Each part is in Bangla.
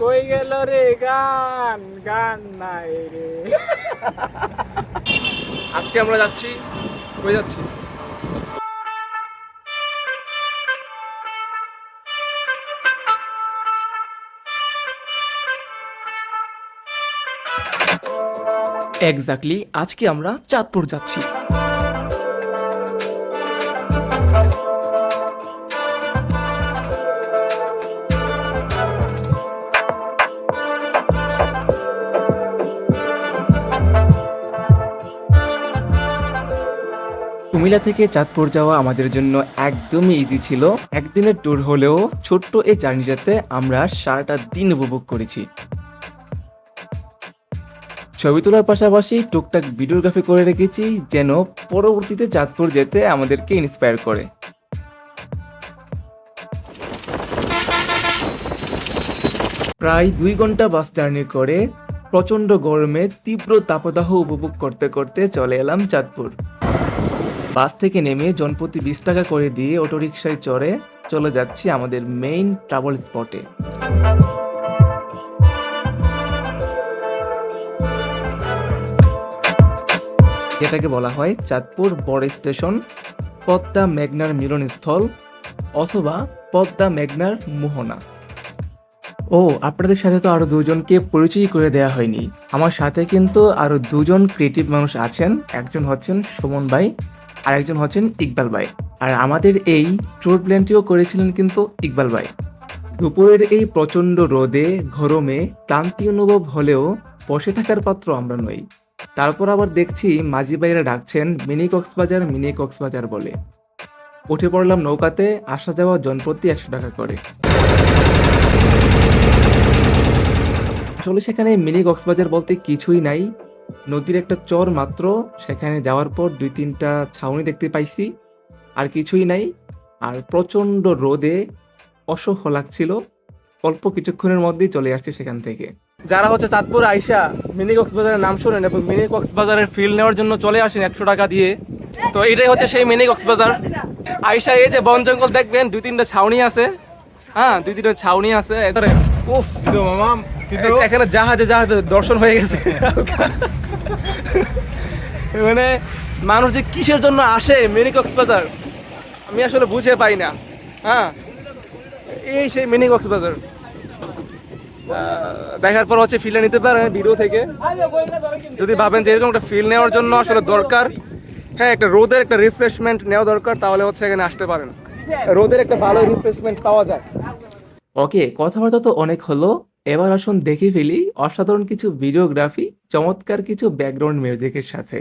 কই গেল রে গান, গান নাই রে। আজকে আমরা যাচ্ছি, কই যাচ্ছি? এক্স্যাক্টলি, আজকে আমরা চাঁদপুর যাচ্ছি। কুমিল্লা থেকে চাঁদপুর যাওয়া আমাদের জন্য একদমই ইজি ছিল। একদিনের ট্যুর হলেও ছোট্ট এই জার্নিটাতে আমরা সারাটা দিন উপভোগ করেছি। ছবি তোলার পাশাপাশি টুকটাক ভিডিওগ্রাফি করে রেখেছি, যেন পরবর্তীতে চাঁদপুর যেতে আমাদেরকে ইন্সপায়ার করে। প্রায় 2 ঘন্টা বাস জার্নি করে প্রচণ্ড গরমে তীব্র তাপদাহ উপভোগ করতে করতে চলে এলাম চাঁদপুর। বাস থেকে নেমে জনপ্রতি 20 টাকা করে দিয়ে অটোরিকশায় চড়ে চলে যাচ্ছি আমাদের মেইন ট্রাভেল স্পটে। যেটাকে বলা হয় চাঁদপুর বড় স্টেশন, পদ্মা মেঘনার মিলনস্থল অথবা পদ্মা মেঘনার মোহনা। ও, আপনাদের সাথে তো আরো 2 জনকে পরিচয় করে দেওয়া হয়নি। আমার সাথে কিন্তু আরো 2 জন ক্রিয়েটিভ মানুষ আছেন। একজন হচ্ছেন সুমন ভাই আর একজন হচ্ছেন ইকবাল ভাই। আর আমাদের এই ট্যুর প্ল্যানটিও করেছিলেন কিন্তু ইকবাল ভাই। দুপুরের এই প্রচণ্ড রোদে গরমে ক্লান্তি অনুভব হলেও বসে থাকার পাত্র আমরা নই। তারপর আবার দেখছি মাঝি ভাইরা ডাকছেন মিনি কক্সবাজার বলে। উঠে পড়লাম নৌকাতে, আসা যাওয়া জনপ্রতি 100 টাকা করে। আসলে সেখানে মিনি কক্সবাজার বলতে কিছুই নাই, নদীর একটা চর মাত্র। সেখানে যাওয়ার পর 2-3টা ছাউনি দেখতে পাইছি, আর কিছুই নাই। আর প্রচণ্ড রোদে অসহ্য লাগছিল। অল্প কিছুক্ষণের মধ্যেই চলে আসছি সেখান থেকে। যারা হচ্ছে চাঁদপুর আইসা মিনি কক্সবাজারের নাম শোনেন এবং মিনি কক্সবাজারের ফিল নেওয়ার জন্য চলে আসেন 100 টাকা দিয়ে, তো এটাই হচ্ছে সেই মিনি কক্সবাজার। আইসা এই যে বন জঙ্গল দেখবেন, 2-3টা ছাউনি আছে। হ্যাঁ, 2-3টা ছাউনি আছে। উফ মামা, এখানে জাহাজে দর্শন হয়ে গেছে। মানে মানুষ যে কিসের জন্য আসে মিনি কক্সবাজার আমি আসলে বুঝে পাই না। হ্যাঁ, এই সেই মিনি কক্সবাজার দেখার পর হচ্ছে ফিল নিতে পারেন ভিডিও থেকে। যদি ভাবেন যে এরকম একটা ফিল নেওয়ার জন্য আসলে দরকার, হ্যাঁ, একটা রোদের একটা রিফ্রেশমেন্ট নেওয়া দরকার, তাহলে হচ্ছে এখানে আসতে পারেন। রোদের একটা ভালো রিফ্রেশমেন্ট পাওয়া যায়। ওকে, কথাবার্তা তো অনেক হলো, এবার আসুন দেখে ফেলি অসাধারণ কিছু ভিডিওগ্রাফি, চমৎকার কিছু ব্যাকগ্রাউন্ড মিউজিকের সাথে।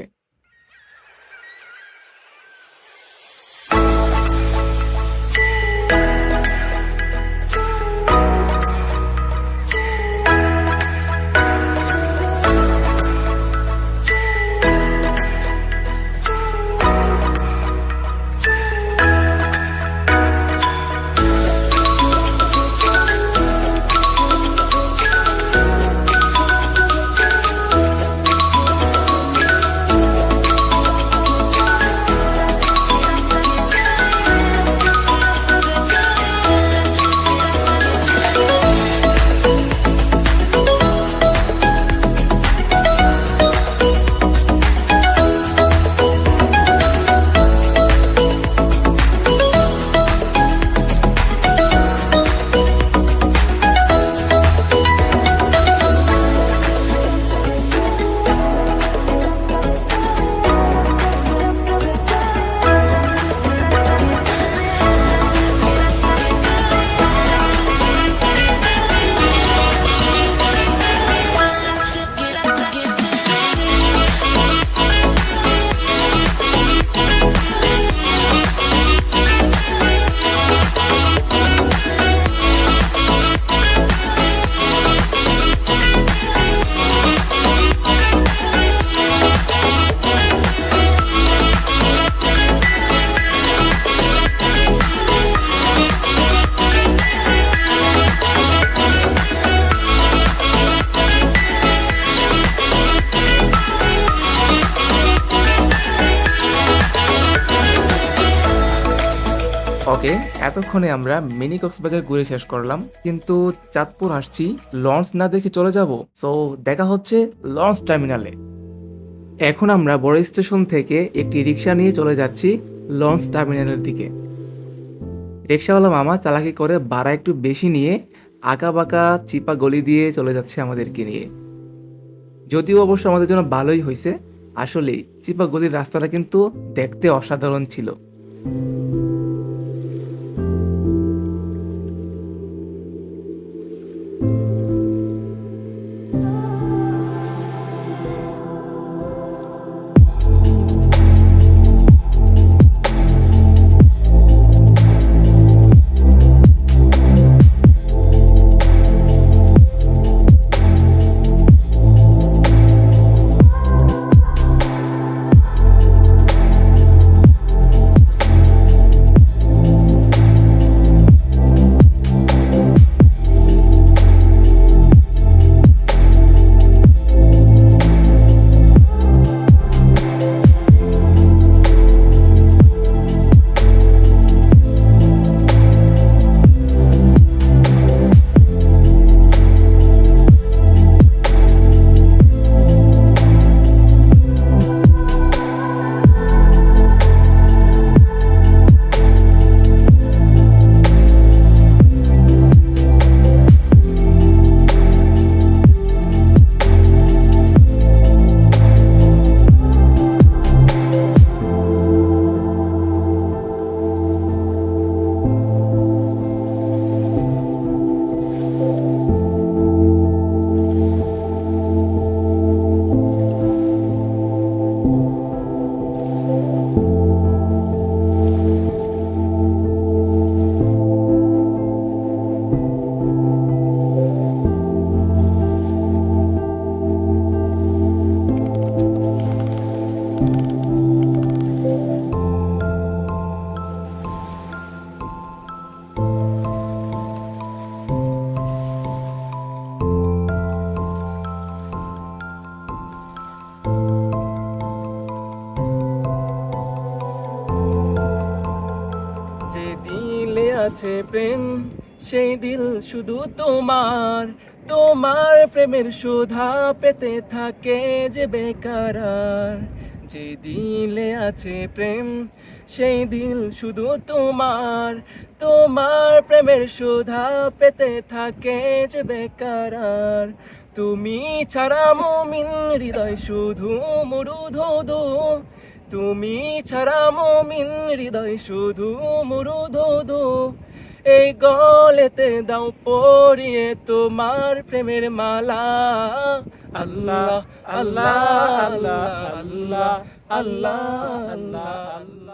ওকে, এতক্ষণে আমরা মিনি কক্সবাজার ঘুরে শেষ করলাম, কিন্তু চাঁদপুর আসছি লঞ্চ না দেখে চলে যাব। সো দেখা হচ্ছে লঞ্চ টার্মিনালে। এখন আমরা বড় স্টেশন থেকে একটি রিক্সা নিয়ে চলে যাচ্ছি লঞ্চ টার্মিনালের দিকে। রিক্সাওয়ালা মামা চালাকি করে ভাড়া একটু বেশি নিয়ে আঁকা বাঁকা চিপা গলি দিয়ে চলে যাচ্ছে আমাদেরকে নিয়ে। যদিও অবশ্য আমাদের জন্য ভালোই হয়েছে, আসলেই চিপা গলির রাস্তাটা কিন্তু দেখতে অসাধারণ ছিল। যে দিলে আছে প্রেম সেই দিল শুধু তোমার, তোমার প্রেমের সুধা পেতে থাকে যে বেকার আর। যে দিলে আছে প্রেম সেই দিল শুধু তোমার, তোমার প্রেমের সুধা পেতে থাকে যে বেকার আর। তুমি ছাড়া মুমিন হৃদয় শুধু মুরুধুধু, তুমি ছাড়া মুমিন হৃদয় শুধু মুরুধুধু। এই গলেতে দাও পরিয়ে তোমার প্রেমের মালা। আল্লাহ আল্লাহ আল্লাহ আল্লাহ আল্লাহ আল্লাহ আল্লাহ।